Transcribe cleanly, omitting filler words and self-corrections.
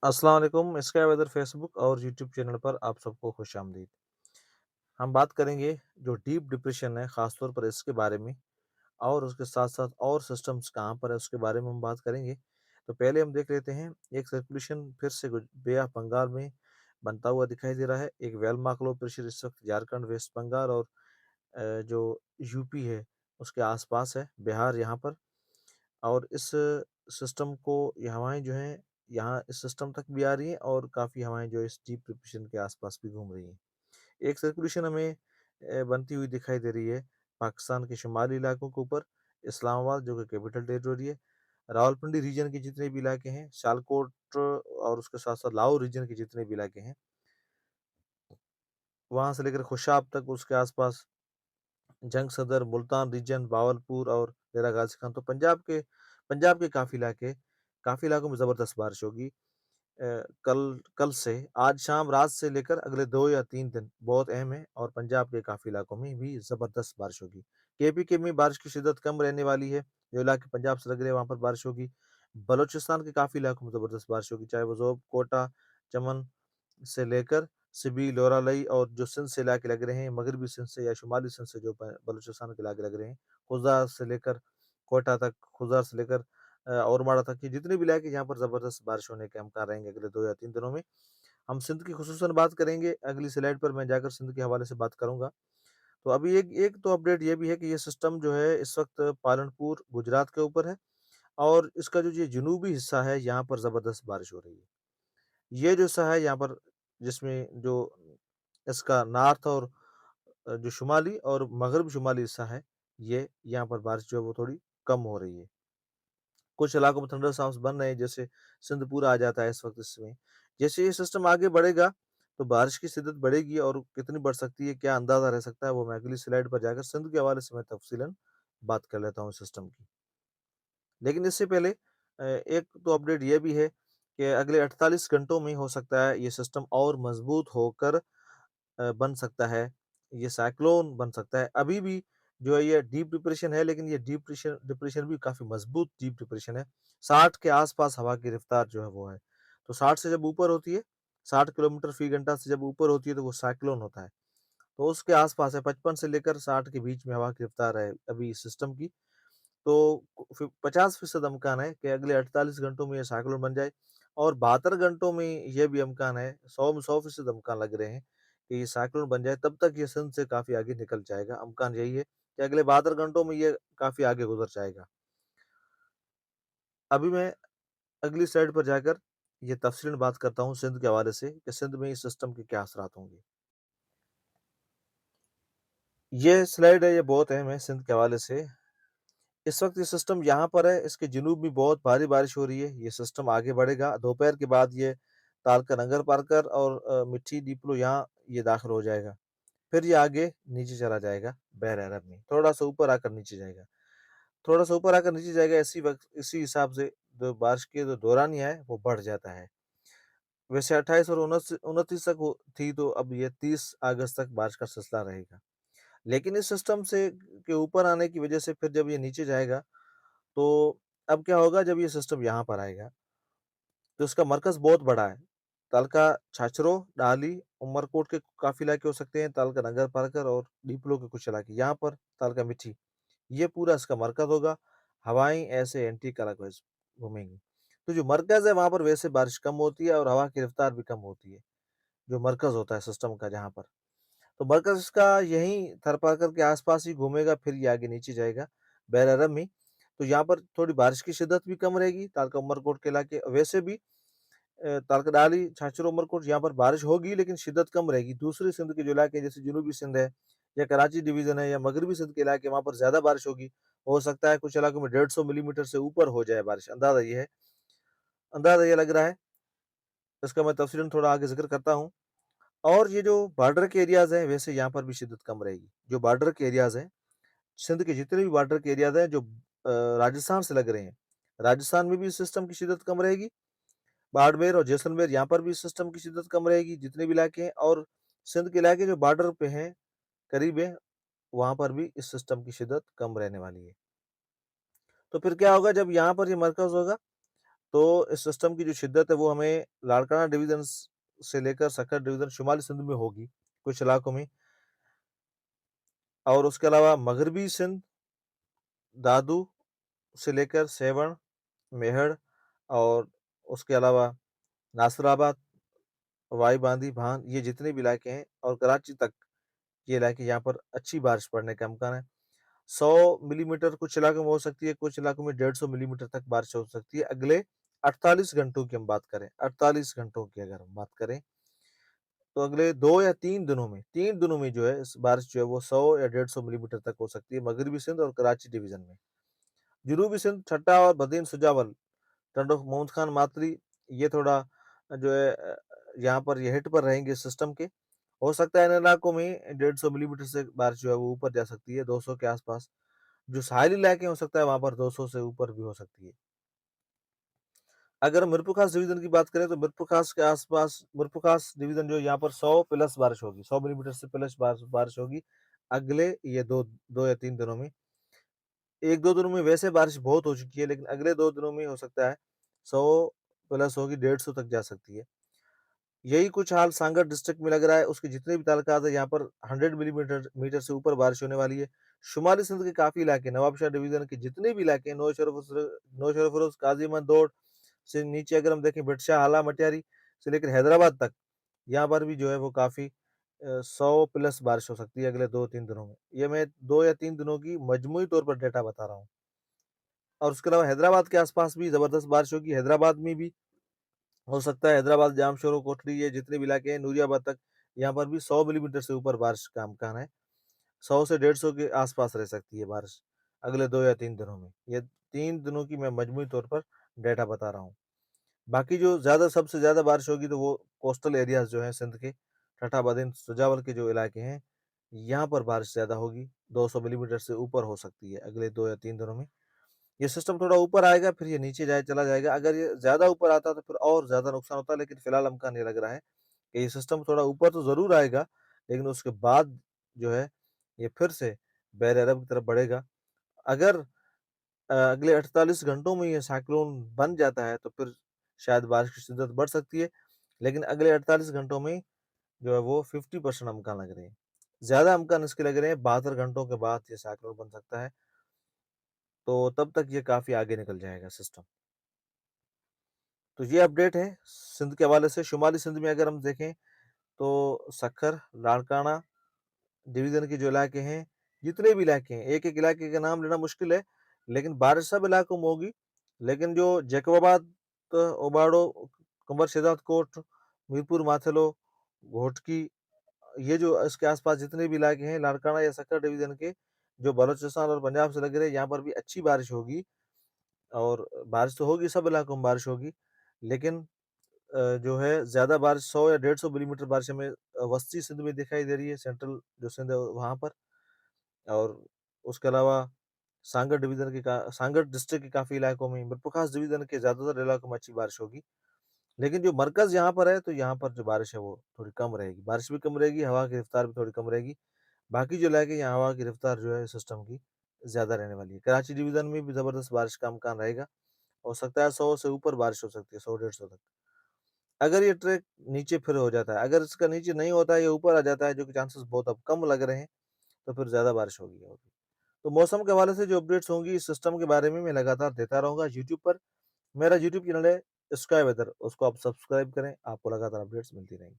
अस्सलाम वालेकुम। Sky weather Facebook और यूट्यूब चैनल पर आप सबको खुश आमदीद। हम बात करेंगे जो डीप डिप्रेशन है ख़ास तौर पर इसके बारे में, और उसके साथ साथ और सिस्टम्स कहाँ पर है उसके बारे में हम बात करेंगे। तो पहले हम देख लेते हैं, एक सर्कुलेशन फिर से बे ऑफ बंगाल में बनता हुआ दिखाई दे रहा है। एक वेलमार्क लो प्रेशर इस वक्त झारखंड, वेस्ट बंगाल और जो यूपी है उसके आसपास है, बिहार यहाँ पर। और इस सिस्टम को ये हवाएं जो हैं यहाँ इस सिस्टम तक भी आ रही हैं, और काफ़ी हवाएं जो इस डीप डिप्रेशन के आसपास भी घूम रही हैं। एक सर्कुलेशन हमें बनती हुई दिखाई दे रही है पाकिस्तान के शुमाली इलाकों के ऊपर, इस्लामाबाद जो कि कैपिटल टेरिटोरी है, रावलपिंडी रीजन के जितने भी इलाके हैं, सियालकोट और उसके साथ साथ लाहौर रीजन के जितने भी इलाके हैं, वहाँ से लेकर खुशाब तक उसके आसपास, जंग सदर, मुल्तान रीजन, बावलपुर और डेरा गाजी खान। तो पंजाब के काफ़ी इलाकों में ज़बरदस्त बारिश होगी। कल से आज शाम रात से लेकर अगले 2 या 3 दिन बहुत अहम है, और पंजाब के काफ़ी इलाकों में भी ज़बरदस्त बारिश होगी। केपीके में बारिश की शिद्दत कम रहने वाली है, जो इलाके पंजाब से लग रहे हैं वहाँ पर बारिश होगी। बलूचिस्तान के काफ़ी इलाकों में ज़बरदस्त बारिश होगी, चाहे वो ज़ोब, कोटा, चमन से लेकर सिबी, लोरालई और जो सिंध से इलाके लग रहे हैं, मगरबी सिंध से या शुमाली सिंध से जो बलूचिस्तान के इलाके लग रहे हैं, खुजार से लेकर कोटा तक, खुजार से लेकर औरमाड़ा तक के जितने भी इलाके जहाँ पर ज़बरदस्त बारिश होने के इम्कान रहेंगे अगले 2 या 3 दिनों में। हम सिंध की खुसूसन बात करेंगे, अगली स्लाइड पर मैं जाकर सिंध के हवाले से बात करूँगा। तो अभी एक एक तो अपडेट ये भी है कि ये सिस्टम जो है इस वक़्त पालनपुर, गुजरात के ऊपर है, और इसका जो ये जनूबी हिस्सा है, यहाँ पर ज़बरदस्त बारिश हो रही है। ये जो हिस्सा है यहाँ पर, जिसमें जो इसका नॉर्थ और जो शुमाली और मगरब शुमाली हिस्सा है, ये यहाँ पर बारिश जो है वो थोड़ी कम हो रही है। कुछ इलाकों में थंडर साउंड्स बन रहे हैं, जैसे सिंध पूरा आ जाता है इस वक्त इसमें। जैसे ये सिस्टम आगे बढ़ेगा तो बारिश की शिद्दत बढ़ेगी, और कितनी बढ़ सकती है, क्या अंदाजा रह सकता है, वो मैं अगली स्लाइड पर जाकर सिंध के हवाले से मैं तफसीलन बात कर लेता हूँ सिस्टम की। लेकिन इससे पहले एक तो अपडेट ये भी है कि अगले 48 घंटों में हो सकता है ये सिस्टम और मजबूत होकर बन सकता है, ये साइक्लोन बन सकता है। अभी भी जो है ये डीप डिप्रेशन है, लेकिन ये डिप्रेशन डिप्रेशन भी काफ़ी मजबूत डीप डिप्रेशन है। 60 के आसपास हवा की रफ्तार जो है वो है। तो 60 से जब ऊपर होती है, 60 किलोमीटर फी घंटा से जब ऊपर होती है तो वो साइक्लोन होता है। तो उसके आसपास है, 55 से लेकर 60 के बीच में हवा की रफ्तार है अभी इस सिस्टम की। तो 50% इम्कान है कि अगले 48 घंटों में ये साइक्लोन बन जाए, और 72 घंटों में ये भी इम्कान है, 100 में 100% इम्कान लग रहे हैं कि ये साइक्लोन बन जाए। तब तक ये सिंध से काफ़ी आगे निकल जाएगा। इम्कान यही है कि अगले 72 घंटों में ये काफ़ी आगे गुजर जाएगा। अभी मैं अगली स्लाइड पर जाकर ये तफसीलन बात करता हूँ सिंध के हवाले से कि सिंध में इस सिस्टम के क्या असरात होंगे। ये स्लाइड है, ये बहुत अहम है सिंध के हवाले से। इस वक्त ये सिस्टम यहाँ पर है, इसके जनूब में बहुत भारी बारिश हो रही है। ये सिस्टम आगे बढ़ेगा, दोपहर के बाद ये तालका नंगर पारकर और मिट्टी डिपलो यहाँ ये दाखिल हो जाएगा। फिर ये आगे नीचे चला जाएगा, बहर अरब में थोड़ा सा ऊपर आकर नीचे जाएगा, थोड़ा सा ऊपर आकर नीचे जाएगा। इसी हिसाब से जो बारिश के जो दौरानिया है वो बढ़ जाता है। वैसे 28 और 29 तक थी, तो अब ये 30 अगस्त तक बारिश का सिलसिला रहेगा। लेकिन इस सिस्टम से के ऊपर आने की वजह से फिर जब ये नीचे जाएगा, तो अब क्या होगा, जब ये सिस्टम यहाँ पर आएगा तो इसका मरकज़ बहुत बड़ा है। तालका छाछरो, डाली, उमरकोट के काफ़ी इलाके हो सकते हैं, तालका नंगर पारकर और डीपलो के कुछ इलाके, यहाँ पर तालका मिठी, ये पूरा इसका मरकज़ होगा। हवाएँ ऐसे एंटी क्लॉकवाइज़ घूमेंगी। तो जो मरकज़ है वहाँ पर वैसे बारिश कम होती है और हवा की रफ्तार भी कम होती है, जो मरकज़ होता है सिस्टम का जहाँ पर। तो मरकज़ इसका यहीं थरपारकर के आस-पास ही घूमेगा, फिर ये आगे नीचे जाएगा बहर अरब में। तो यहाँ पर थोड़ी बारिश की शिद्दत भी कम रहेगी, तालका उमरकोट के इलाके वैसे भी तालकडाली, छाछरो, उमरकोट यहाँ पर बारिश होगी, लेकिन शिद्दत कम रहेगी। दूसरे सिंध के जो इलाके हैं, जैसे जनूबी सिंध है या कराची डिवीज़न है या मगरबी सिंध के इलाके, वहाँ पर ज़्यादा बारिश होगी। हो सकता है कुछ इलाकों में 150 मिलीमीटर से ऊपर हो जाए बारिश, अंदाज़ा ये लग रहा है। इसका मैं तफ़सीलन थोड़ा आगे ज़िक्र करता हूँ। और ये जो बॉर्डर के एरियाज़ हैं, वैसे यहाँ पर भी शिद्दत कम रहेगी। जो बॉर्डर के एरियाज़ हैं, सिंध के जितने भी बॉर्डर के एरियाज़ हैं जो राजस्थान से लग रहे हैं, राजस्थान में भी इस सिस्टम की शिद्दत कम रहेगी। बाड़मेर और जैसलमेर यहाँ पर भी इस सिस्टम की शिद्दत कम रहेगी, जितने भी इलाके हैं। और सिंध के इलाके जो बॉर्डर पे हैं, करीब है, वहाँ पर भी इस सिस्टम की शिद्दत कम रहने वाली है। तो फिर क्या होगा, जब यहाँ पर ये मरकज़ होगा, تو اس سسٹم کی جو شدت ہے وہ ہمیں لاڑکانہ ڈویژن سے لے کر سکر ڈویژن شمالی سندھ میں ہوگی کچھ علاقوں میں، اور اس کے علاوہ مغربی سندھ، دادو سے لے کر سیون، میہڑ، اور اس کے علاوہ ناصر آباد، وائی باندی، بھان، یہ جتنے بھی علاقے ہیں، اور کراچی تک یہ علاقے یہاں پر اچھی بارش پڑنے کا امکان ہے۔ 100 ملی میٹر کچھ علاقوں میں ہو سکتی ہے، کچھ علاقوں میں 150 ملی میٹر تک بارش ہو سکتی ہے اگلے 48 گھنٹوں کی ہم بات کریں، 48 گھنٹوں کی اگر ہم بات کریں تو اگلے 3 دنوں میں جو ہے اس بارش جو ہے وہ 100 یا 150 ملی میٹر تک ہو سکتی ہے مغربی سندھ اور کراچی ڈویژن میں۔ جنوبی سندھ، ٹھٹا اور بدین سجاول، ٹنڈو محمد خان ماتری، یہ تھوڑا جو ہے یہاں پر یہ ہٹ پر رہیں گے سسٹم کے، ہو سکتا ہے ان علاقوں میں 150 ملی میٹر سے بارش جو ہے وہ اوپر جا سکتی ہے، 200 کے آس پاس۔ جو ساحلی علاقے ہو سکتا ہے وہاں پر 200 سے اوپر بھی ہو سکتی ہے۔ اگر ہم مرپو خاص ڈویژن کی بات کریں تو مرپو خاص کے آس پاس مرپو خاص ڈویژن جو یہاں پر 100 پلس بارش ہوگی، 100 ملی میٹر سے پلس بارش ہوگی اگلے یہ دو یا تین دنوں میں۔ ایک دو دنوں میں ویسے بارش بہت ہو چکی ہے، لیکن اگلے 2 دنوں میں ہو سکتا ہے 100 پلس ہوگی، 150 تک جا سکتی ہے۔ یہی کچھ حال سانگر ڈسٹرکٹ میں لگ رہا ہے، اس کے جتنے بھی تعلقات ہیں یہاں پر 100 ملی میٹر سے اوپر بارش ہونے والی ہے۔ شمالی سندھ کے کافی علاقے، نواب شاہ ڈویژن کے جتنے بھی علاقے ہیں، نوشہر فروز، قاضی مند دوڑ سے نیچے اگر ہم دیکھیں بٹشاہ، حالہ، مٹیاری سے لے کر حیدرآباد تک، یہاں پر بھی جو ہے وہ کافی 100 پلس بارش ہو سکتی ہے اگلے 2-3 دنوں میں۔ یہ میں 2 یا 3 دنوں کی مجموعی طور پر ڈیٹا بتا رہا ہوں۔ اور اس کے علاوہ حیدرآباد کے آس پاس بھی زبردست بارش ہوگی، حیدرآباد میں بھی ہو سکتا ہے، حیدرآباد، جام شورو، کوٹڑی، یہ جتنے بھی علاقے ہیں، نوری آباد تک، یہاں پر بھی 100 ملی میٹر سے اوپر بارش کا امکان ہے، 100 سے 150 کے آس پاس رہ سکتی ہے بارش اگلے 2 یا 3 دنوں میں۔ یہ 3 دنوں کی میں مجموعی طور پر ڈیٹا بتا رہا ہوں۔ باقی جو سب سے زیادہ بارش ہوگی تو وہ کوسٹل ایریاز جو ہیں سندھ کے، ٹھٹا، بدین، سجاول کے جو علاقے ہیں، یہاں پر بارش زیادہ ہوگی، 200 ملی میٹر سے اوپر ہو سکتی ہے اگلے 2 یا 3 دنوں میں۔ یہ سسٹم تھوڑا اوپر آئے گا، پھر یہ نیچے چلا جائے گا۔ اگر یہ زیادہ اوپر آتا تو پھر اور زیادہ نقصان ہوتا، لیکن فی الحال امکان یہ لگ رہا ہے کہ یہ سسٹم تھوڑا اوپر تو ضرور آئے گا، لیکن اس کے بعد جو ہے یہ پھر سے بحر عرب کی طرف بڑھے گا۔ اگر اگلے 48 گھنٹوں میں یہ سائیکلون بن جاتا ہے تو پھر شاید بارش کی شدت بڑھ سکتی ہے، لیکن اگلے 48 گھنٹوں میں جو ہے وہ 50% امکان لگ رہے ہیں، زیادہ امکان اس کے لگ رہے ہیں 72 گھنٹوں کے بعد یہ سائیکلون بن سکتا ہے، تو تب تک یہ کافی آگے نکل جائے گا سسٹم۔ تو یہ اپڈیٹ ہے سندھ کے حوالے سے۔ شمالی سندھ میں اگر ہم دیکھیں تو سکھر، لاڑکانہ ڈویژن کے جو علاقے ہیں، جتنے بھی علاقے ہیں، ایک ایک علاقے کا نام لینا مشکل ہے، لیکن بارش سب علاقوں میں ہوگی، لیکن جو جیکب آباد، اوباڑو، کنبر شہزاد کوٹ، میرپور، ماتھلو، گھوٹکی، یہ جو اس کے آس پاس جتنے بھی علاقے ہیں لاڑکانہ یا سکر ڈویژن کے، جو بلوچستان اور پنجاب سے لگ رہے ہیں، یہاں پر بھی اچھی بارش ہوگی، اور بارش تو ہوگی، سب علاقوں میں بارش ہوگی، لیکن جو ہے زیادہ بارش 100 یا 150 ملی میٹر بارش ہمیں وسطی سندھ میں دکھائی دے رہی ہے، سینٹرل جو سندھ ہے وہاں پر، اور اس کے علاوہ سانگڑ ڈسٹرکٹ کے کافی علاقوں میں، مرپو خاص ڈویژن کے زیادہ تر علاقوں میں اچھی بارش ہوگی، لیکن جو مرکز یہاں پر ہے تو یہاں پر جو بارش ہے وہ تھوڑی کم رہے گی، بارش بھی کم رہے گی، ہوا کی رفتار بھی تھوڑی کم رہے گی۔ باقی جو علاقے یہاں ہوا کی رفتار جو ہے سسٹم کی زیادہ رہنے والی ہے۔ کراچی ڈویژن میں بھی زبردست بارش کا امکان رہے گا، ہو سکتا ہے 100 سے اوپر بارش ہو سکتی ہے، 100-150 تک۔ اگر یہ ٹریک نیچے پھر ہو جاتا ہے، اگر اس کا نیچے نہیں ہوتا ہے، یہ اوپر آ جاتا ہے، جو کہ چانسز بہت اب کم لگ رہے ہیں، تو پھر زیادہ بارش ہوگی۔ تو موسم کے حوالے سے جو اپڈیٹس ہوں گی اس سسٹم کے بارے میں لگاتار دیتا رہوں گا یوٹیوب پر۔ میرا یوٹیوب چینل ہے اسکائی ویدر، اس کو آپ سبسکرائب کریں، آپ کو لگاتار اپڈیٹس ملتی رہیں گی۔